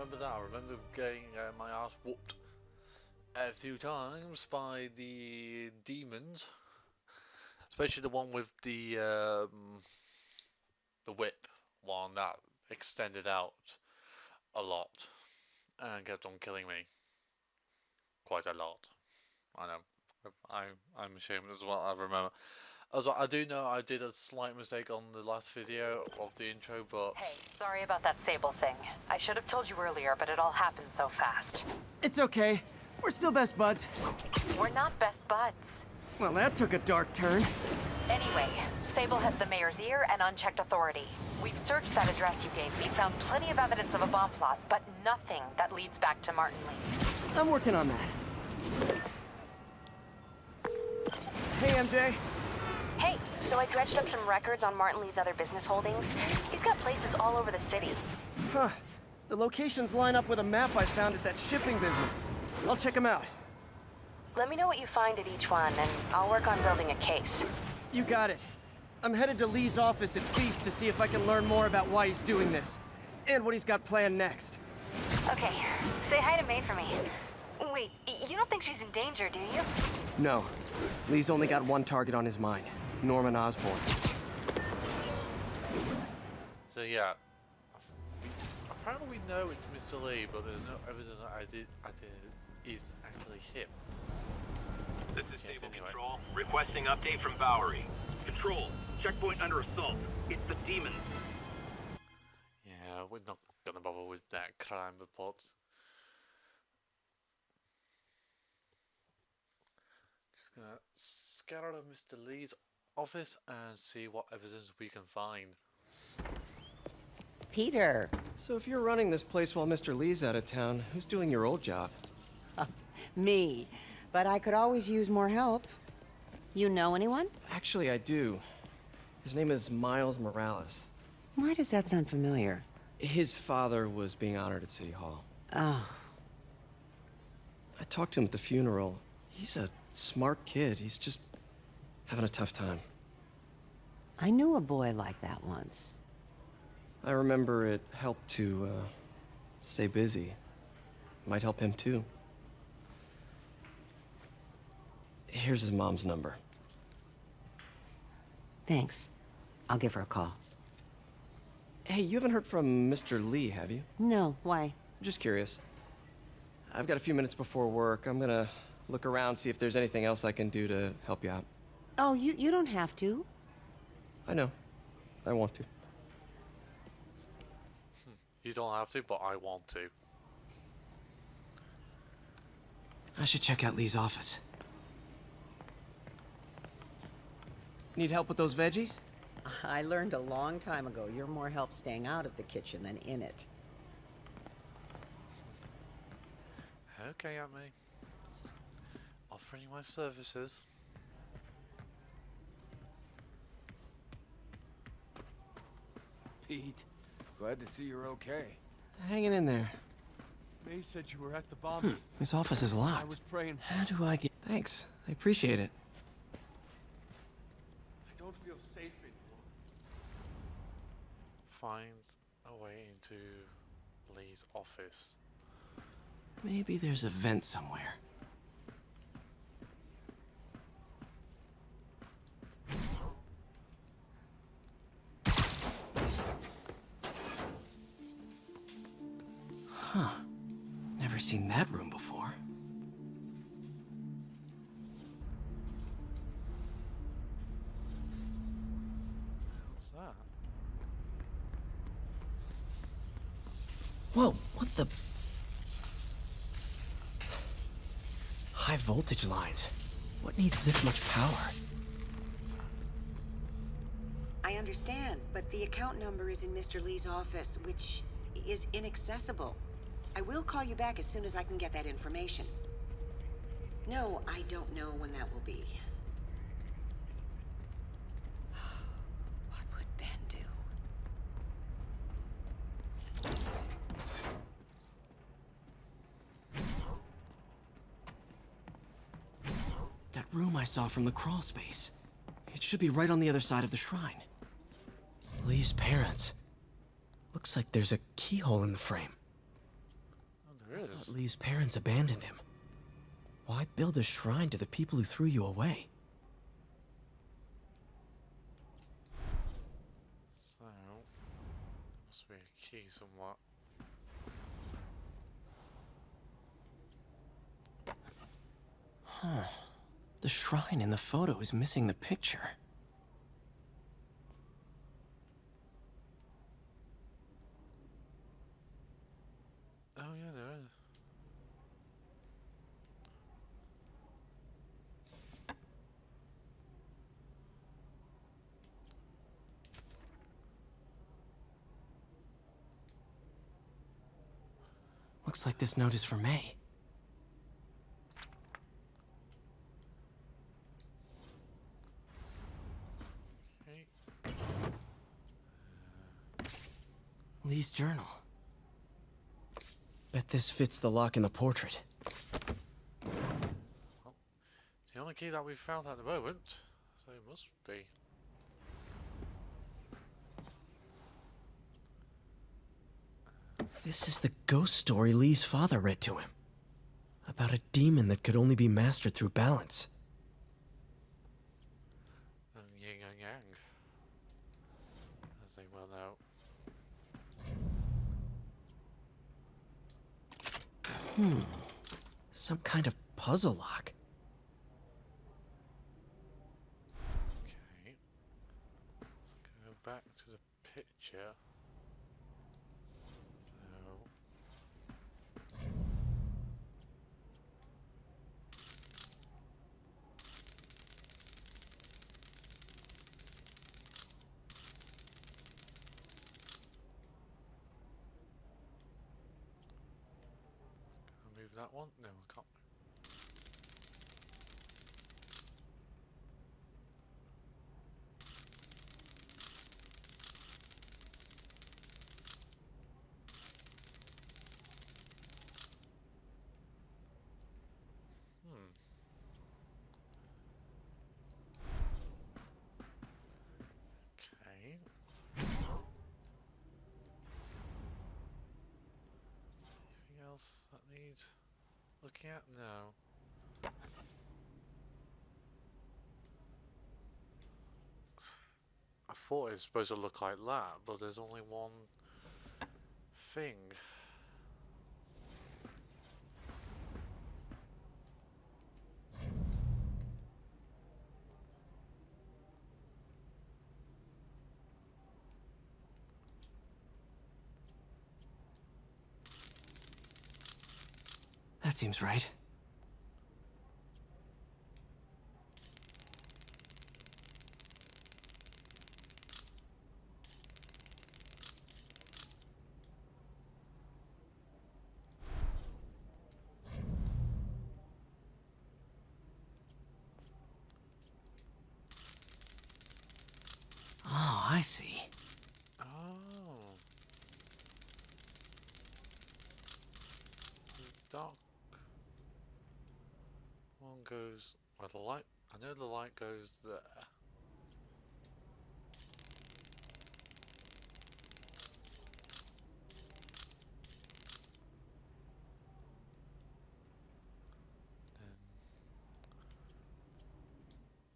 remember that. I remember getting my ass whooped a few times by the demons, especially the one with the whip one that extended out a lot and kept on killing me quite a lot. I know. I'm ashamed as well. I remember. Also, I do know I did a slight mistake on the last video of the intro, but... Hey, sorry about that Sable thing. I should have told you earlier, but it all happened so fast. It's okay. We're still best buds. We're not best buds. Well, that took a dark turn. Anyway, Sable has the mayor's ear and unchecked authority. We've searched that address you gave me, found plenty of evidence of a bomb plot, but nothing that leads back to Martin Lee. I'm working on that. Hey, MJ. Hey, so I dredged up some records on Martin Lee's other business holdings. He's got places all over the city. Huh. The locations line up with a map I found at that shipping business. I'll check them out. Let me know what you find at each one, and I'll work on building a case. You got it. I'm headed to Lee's office at Feast to see if I can learn more about why he's doing this. And what he's got planned next. Okay, say hi to May for me. Wait, you don't think she's in danger, do you? No. Lee's only got one target on his mind. Norman Osborn. So yeah, apparently we know it's Mr. Lee, but there's no evidence that it is actually him. This is Stable Control, requesting update from Bowery. Control, checkpoint under assault. It's the demons. Yeah, we're not gonna bother with that crime report. Just gonna scour out Mr. Lee's office and see what evidence we can find. Peter. So if you're running this place while Mr. Lee's out of town, who's doing your old job? Me. But I could always use more help. You know anyone? Actually, I do. His name is Miles Morales. Why does that sound familiar? His father was being honored at City Hall. Oh. I talked to him at the funeral. He's a smart kid. He's just having a tough time. I knew a boy like that once. I remember it helped to, stay busy. Might help him, too. Here's his mom's number. Thanks. I'll give her a call. Hey, you haven't heard from Mr. Lee, have you? No, why? Just curious. I've got a few minutes before work. I'm gonna look around, see if there's anything else I can do to help you out. Oh, you don't have to. I know. I want to. You don't have to, but I want to. I should check out Lee's office. Need help with those veggies? I learned a long time ago you're more help staying out of the kitchen than in it. Okay, Aunt May. Offering my services. Pete, glad to see you're okay. Hanging in there. May said you were at the bomb. His office is locked. I was praying. How do I get... Thanks. I appreciate it. I don't feel safe anymore. Find a way into Lee's office. Maybe there's a vent somewhere. Huh. Never seen that room before. What's that? Whoa, what the... High voltage lines. What needs this much power? I understand, but the account number is in Mr. Lee's office, which is inaccessible. I will call you back as soon as I can get that information. No, I don't know when that will be. What would Ben do? That room I saw from the crawl space. It should be right on the other side of the shrine. Lee's parents. Looks like there's a keyhole in the frame. There I is. thought Lee's parents abandoned him. Why build a shrine to the people who threw you away? So, must be a key somewhere. Huh. The shrine in the photo is missing the picture. Oh yeah, there is. Looks like this note is for May. Okay. Lee's journal. Bet this fits the lock in the portrait. Well, it's the only key that we've found at the moment, so it must be. This is the ghost story Lee's father read to him. About a demon that could only be mastered through balance. And yin and yang, as they well know. Some kind of puzzle lock. Okay. Let's go back to the picture. Move that one? No, I can't. Okay. Anything else that needs looking at? No. I thought it was supposed to look like that, but there's only one thing. That seems right. Oh, I see. Oh. The dark one goes where the light. I know the light goes there. Then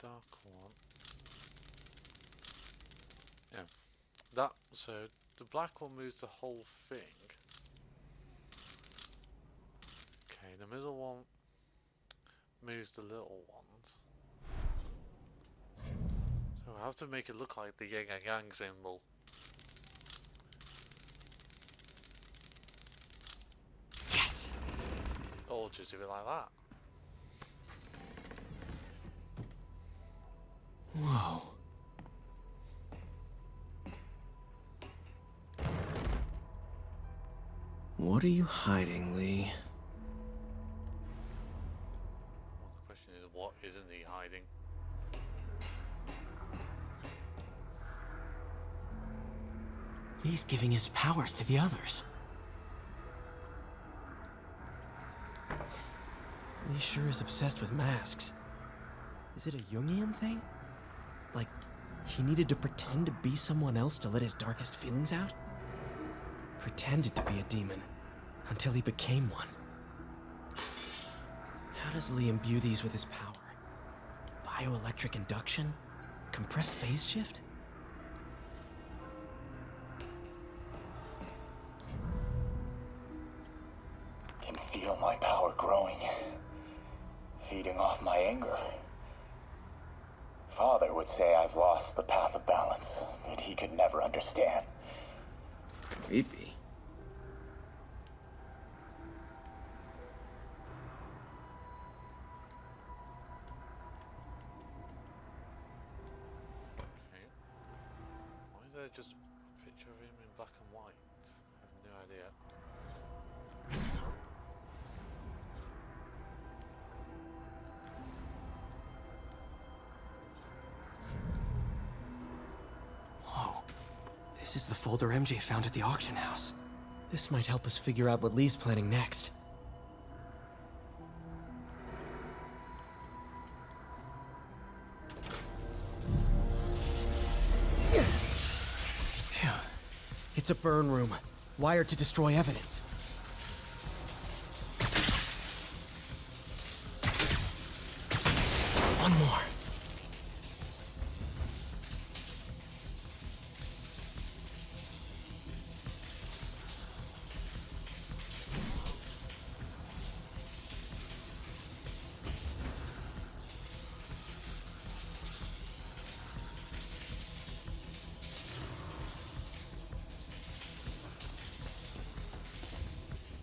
dark one. Yeah. That, so the black one moves the whole thing. Okay, the middle one moves the little ones. So I have to make it look like the yin and yang symbol. Yes! Or just do it like that. Whoa. What are you hiding, Lee? Well, the question is, what isn't he hiding? Lee's giving his powers to the others. Lee sure is obsessed with masks. Is it a Jungian thing? Like, he needed to pretend to be someone else to let his darkest feelings out? Pretended to be a demon, until he became one. How does Lee imbue these with his power? Bioelectric induction? Compressed phase shift? Can feel my power growing, feeding off my anger. Father would say I've lost the path of balance, that he could never understand. Creepy. Okay. Why is there just a picture of him in black and white? I have no idea. Whoa. This is the folder MJ found at the auction house. This might help us figure out what Lee's planning next. Phew. It's a burn room, wired to destroy evidence. One more.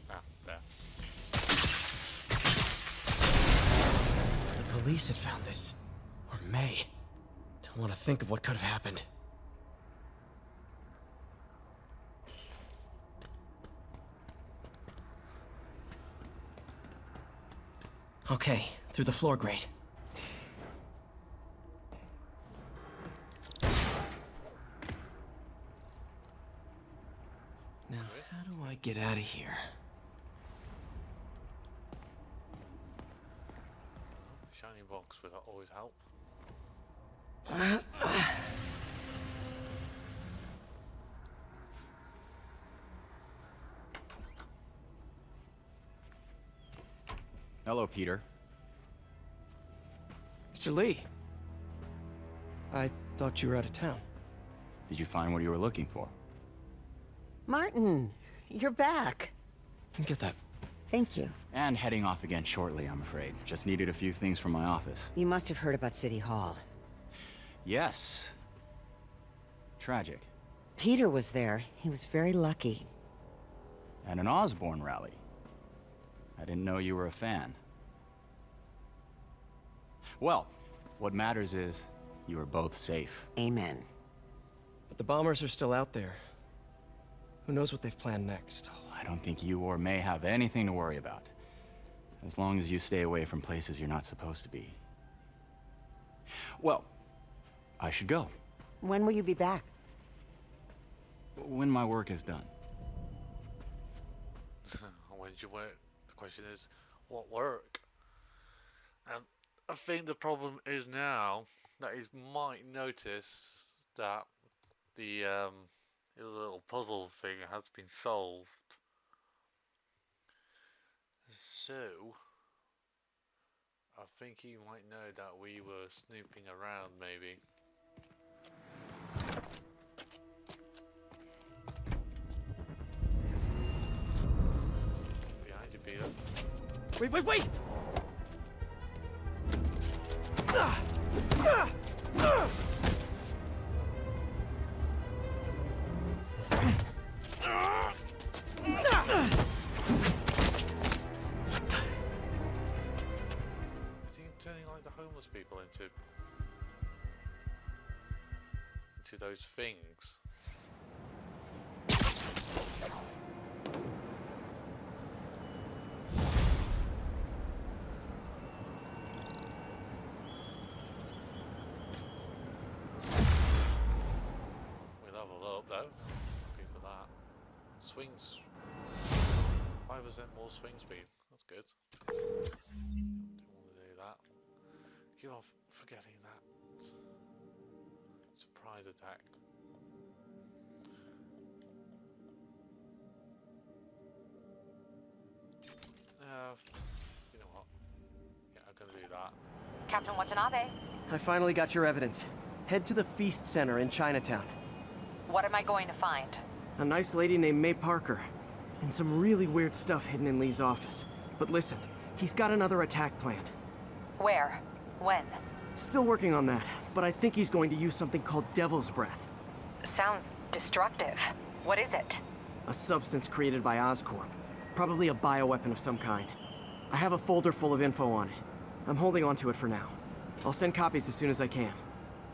Ah, there. The police had found this. Or may. Don't want to think of what could have happened. Okay, through the floor grate. Now, how do I get out of here? Shiny box, will that always help? Hello, Peter. Mr. Lee. I thought you were out of town. Did you find what you were looking for? Martin, you're back. Get that. Thank you. And heading off again shortly, I'm afraid. Just needed a few things from my office. You must have heard about City Hall. Yes. Tragic. Peter was there. He was very lucky. At an Osborne rally. I didn't know you were a fan. Well, what matters is you are both safe. Amen. But the bombers are still out there. Who knows what they've planned next? I don't think you or May have anything to worry about. As long as you stay away from places you're not supposed to be. Well, I should go. When will you be back? When my work is done. When did you work? The question is, what work? And I think the problem is now that he might notice that the little puzzle thing has been solved. So I think he might know that we were snooping around, maybe. Behind you, Peter. Wait, wait, wait! Is he turning like the homeless people into those things? We leveled up though. Happy for that. Swings 5% more swing speed. That's good. Don't want to do that. Give off forgetting that. Surprise attack. You know what? Yeah, I'm gonna do that. Captain Watanabe, I finally got your evidence. Head to the Feast Center in Chinatown. what am I going to find? A nice lady named May Parker. And some really weird stuff hidden in Lee's office. But listen, he's got another attack planned. Where? When? Still working on that, but I think he's going to use something called Devil's Breath. Sounds destructive. What is it? A substance created by Oscorp. Probably a bioweapon of some kind. I have a folder full of info on it. I'm holding on to it for now. I'll send copies as soon as I can.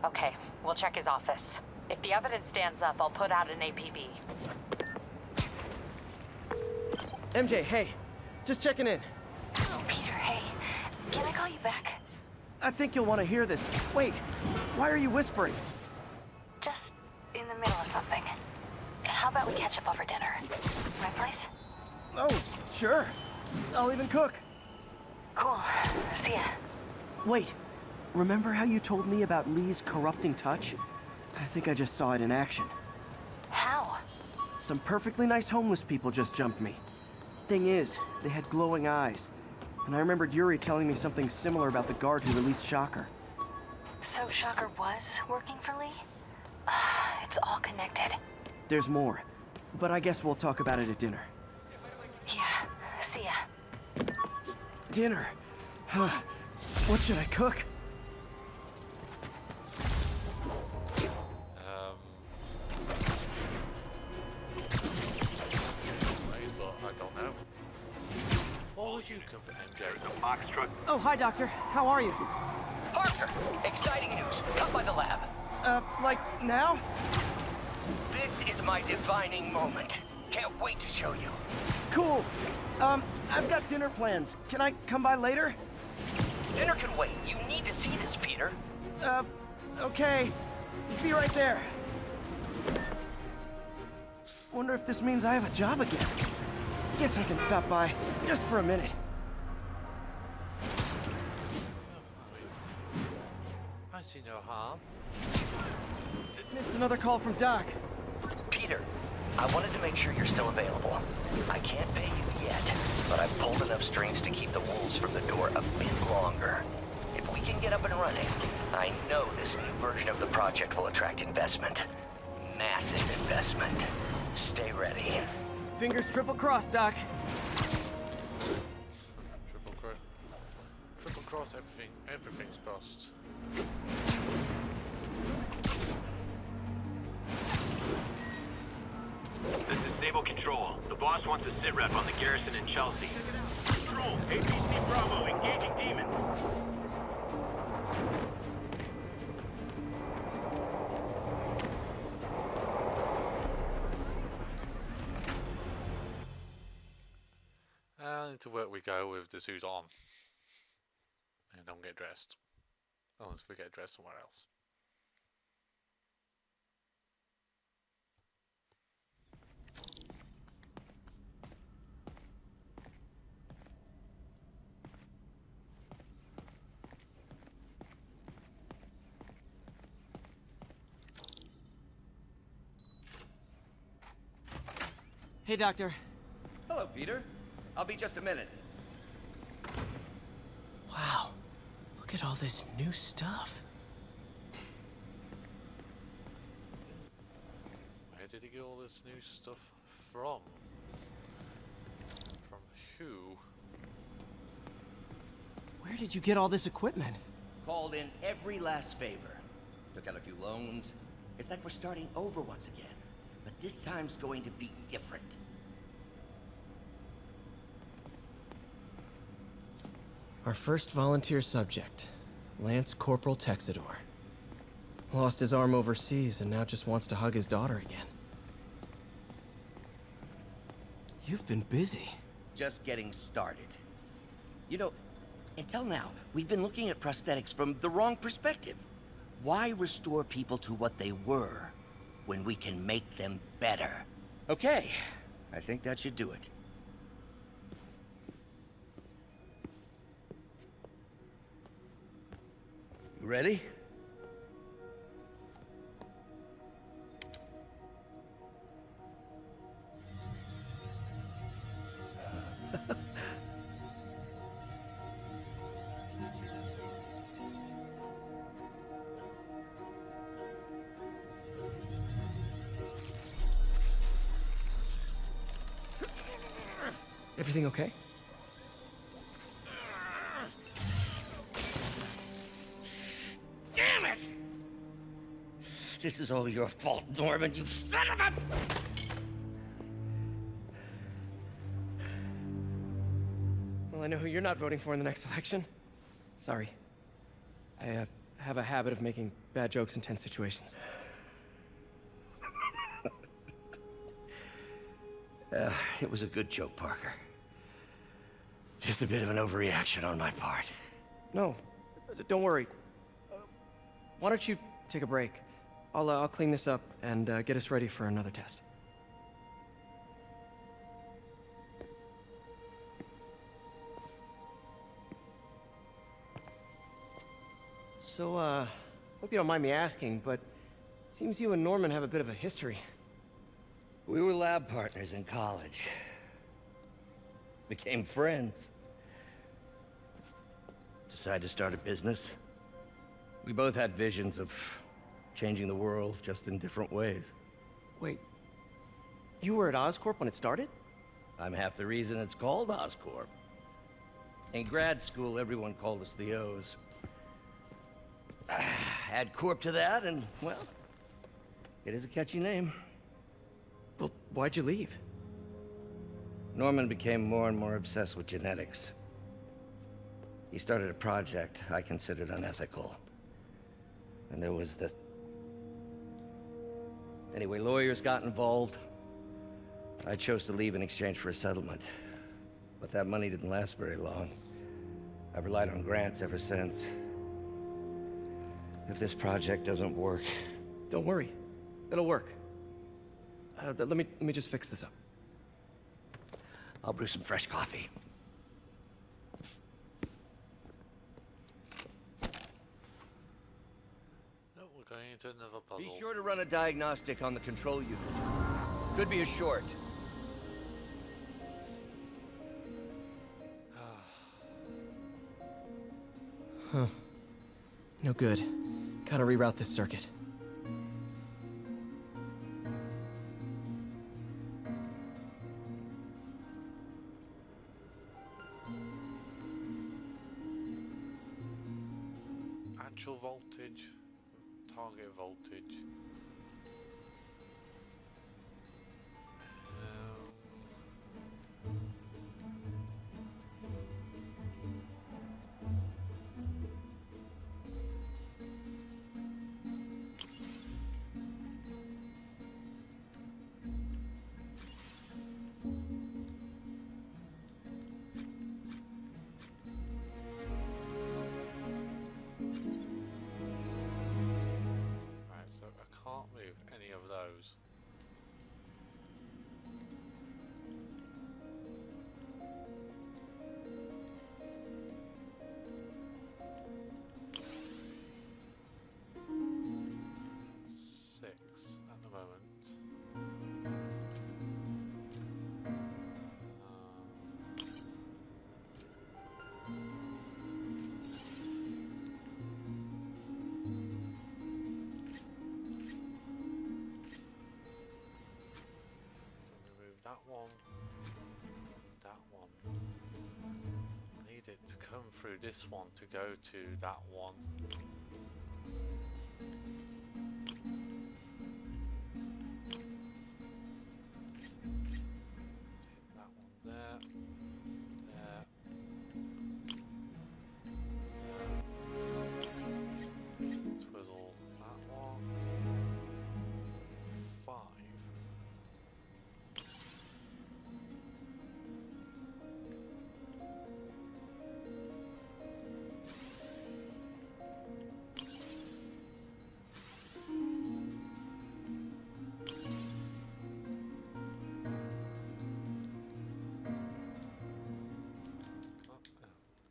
Okay, we'll check his office. If the evidence stands up, I'll put out an APB. MJ, hey. Just checking in. Oh, Peter, hey. Can I call you back? I think you'll want to hear this. Wait, why are you whispering? Just in the middle of something. How about we catch up over dinner? My place? Oh, sure. I'll even cook. Cool. See ya. Wait, remember how you told me about Lee's corrupting touch? I think I just saw it in action. How? Some perfectly nice homeless people just jumped me. Thing is, they had glowing eyes. And I remembered Yuri telling me something similar about the guard who released Shocker. So Shocker was working for Lee? It's all connected. There's more, but I guess we'll talk about it at dinner. Yeah, see ya. Dinner? Huh. What should I cook? I don't know. What would you cover, MJ? The box truck. Oh, hi, Doctor. How are you? Parker, exciting news. Come by the lab. Like now? This is my defining moment. Can't wait to show you. Cool. I've got dinner plans. Can I come by later? Dinner can wait. You need to see this, Peter. Okay. Be right there. Wonder if this means I have a job again. Guess I can stop by, just for a minute. I see no harm. Missed another call from Doc. Peter, I wanted to make sure you're still available. I can't pay you yet, but I've pulled enough strings to keep the wolves from the door a bit longer. If we can get up and running, I know this new version of the project will attract investment. Massive investment. Stay ready. Fingers triple crossed, Doc. Triple cross everything. Everything's crossed. This is Stable Control. The boss wants a sit rep on the garrison in Chelsea. Control, APC Bravo, engaging demons. And to work we go with the suit on. And don't get dressed. Unless we get dressed somewhere else. Hey, Doctor. Hello, Peter. I'll be just a minute. Wow. Look at all this new stuff. Where did he get all this new stuff from? From who? Where did you get all this equipment? Called in every last favor. Took out a few loans. It's like we're starting over once again. But this time's going to be different. Our first volunteer subject, Lance Corporal Texidor. Lost his arm overseas and now just wants to hug his daughter again. You've been busy. Just getting started. You know, until now, we've been looking at prosthetics from the wrong perspective. Why restore people to what they were when we can make them better? Okay, I think that should do it. Ready? Everything okay? Damn it! This is all your fault, Norman, you son of a... Well, I know who you're not voting for in the next election. Sorry. I have a habit of making bad jokes in tense situations. It was a good joke, Parker. Just a bit of an overreaction on my part. No, don't worry. Why don't you take a break? I'll clean this up and get us ready for another test. So, hope you don't mind me asking, but it seems you and Norman have a bit of a history. We were lab partners in college. Became friends. Decided to start a business. We both had visions of changing the world, just in different ways. Wait, you were at Oscorp when it started? I'm half the reason it's called Oscorp. In grad school, everyone called us the O's. Add Corp to that, and, well, it is a catchy name. Well, why'd you leave? Norman became more and more obsessed with genetics. He started a project I considered unethical. And there was this... Anyway, lawyers got involved. I chose to leave in exchange for a settlement. But that money didn't last very long. I've relied on grants ever since. If this project doesn't work... Don't worry. It'll work. Let me just fix this up. I'll brew some fresh coffee. Oh, we're going into another puzzle. Be sure to run a diagnostic on the control unit. Could be a short. Huh. No good. Gotta reroute this circuit. Actual voltage, target voltage. Any of those. Six at the moment. That one. I need it to come through this one to go to that one. That one there. There. Twizzle that one. 5.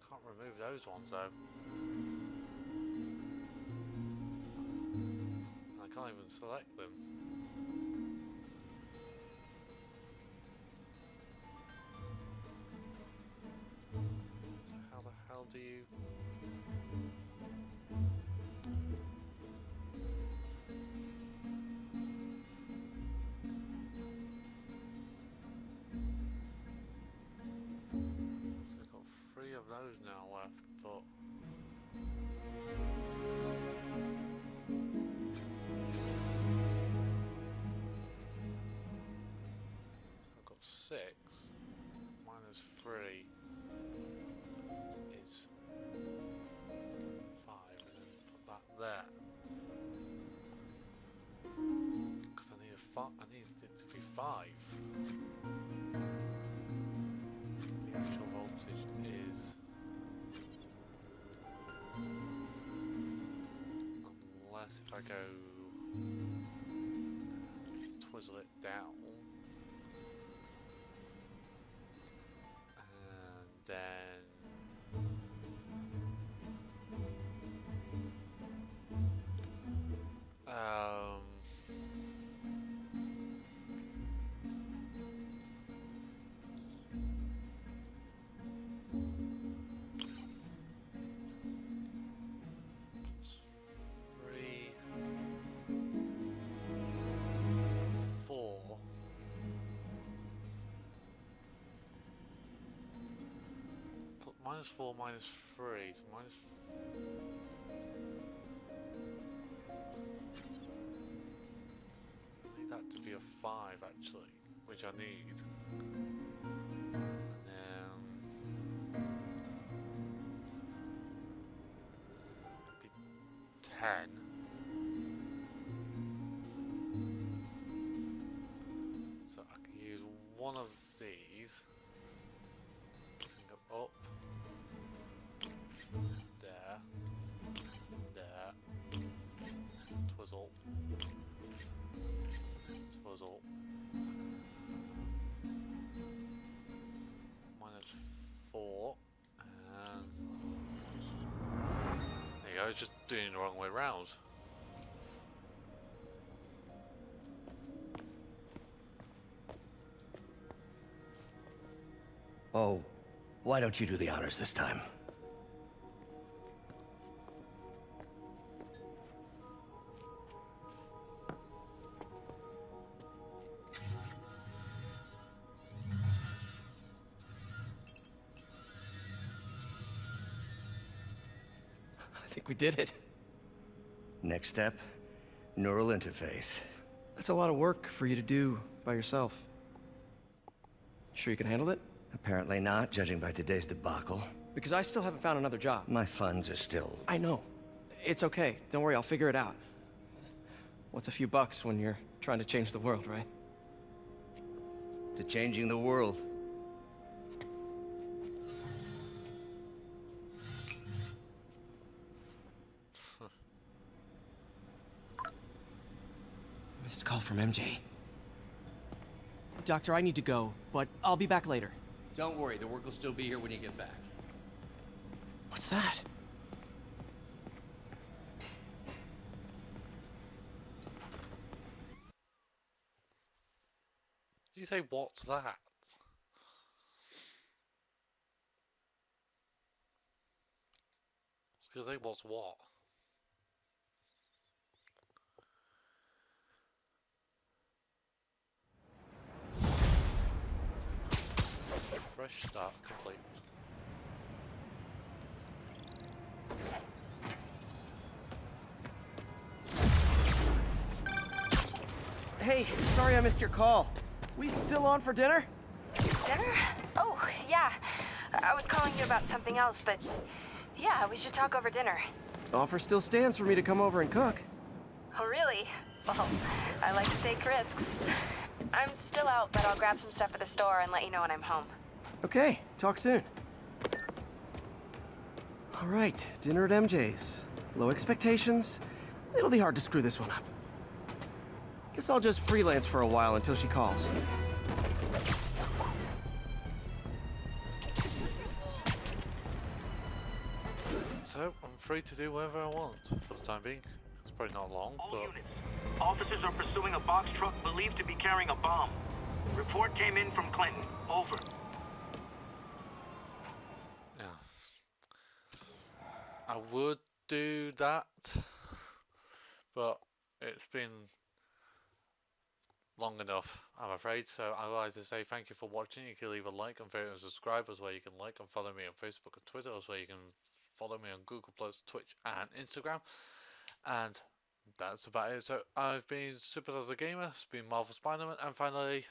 Can't remove those ones though. I can't even select them. So how the hell do you... those now left, but so I've got 6 minus 3 is 5, and then put that there. Because I need it to be 5. The actual voltage is, unless if I go twizzle it down, and then three, 4. Put -4 minus 3, so minus. I need that to be a 5 actually, which I need. And then be 10. So I can use one of these. Go up. There. There. Twizzle. Twizzle. -4. And there you go, just doing it the wrong way round. Oh, why don't you do the honors this time? I think we did it. Next step, neural interface. That's a lot of work for you to do by yourself. Sure you can handle it? Apparently not, judging by today's debacle. Because I still haven't found another job. My funds are still... I know. It's okay. Don't worry, I'll figure it out. What's a few bucks when you're trying to change the world, right? to changing the world. Missed call from MJ. Doctor, I need to go, but I'll be back later. Don't worry, the work will still be here when you get back. What's that? You say, what's that? I was gonna say, what's what? Fresh start complete. Hey, sorry I missed your call. We still on for dinner? Dinner? Oh, yeah. I was calling you about something else, but yeah, we should talk over dinner. Offer still stands for me to come over and cook. Oh, really? Well, I like to take risks. I'm still out, but I'll grab some stuff at the store and let you know when I'm home. Okay, talk soon. All right, dinner at MJ's. Low expectations. It'll be hard to screw this one up. Guess I'll just freelance for a while until she calls. So, I'm free to do whatever I want for the time being. It's probably not long, All but... units. Officers are pursuing a box truck believed to be carrying a bomb. Report came in from Clinton. Over. Yeah. I would do that, but it's been long enough, I'm afraid. So I'd like to say thank you for watching. You can leave a like and favorite and subscribe, as well you can like and follow me on Facebook and Twitter, as well you can follow me on Google Plus, Twitch and Instagram. And that's about it. So I've been SuperDoctorGamer, it's been Marvel Spider-Man, and finally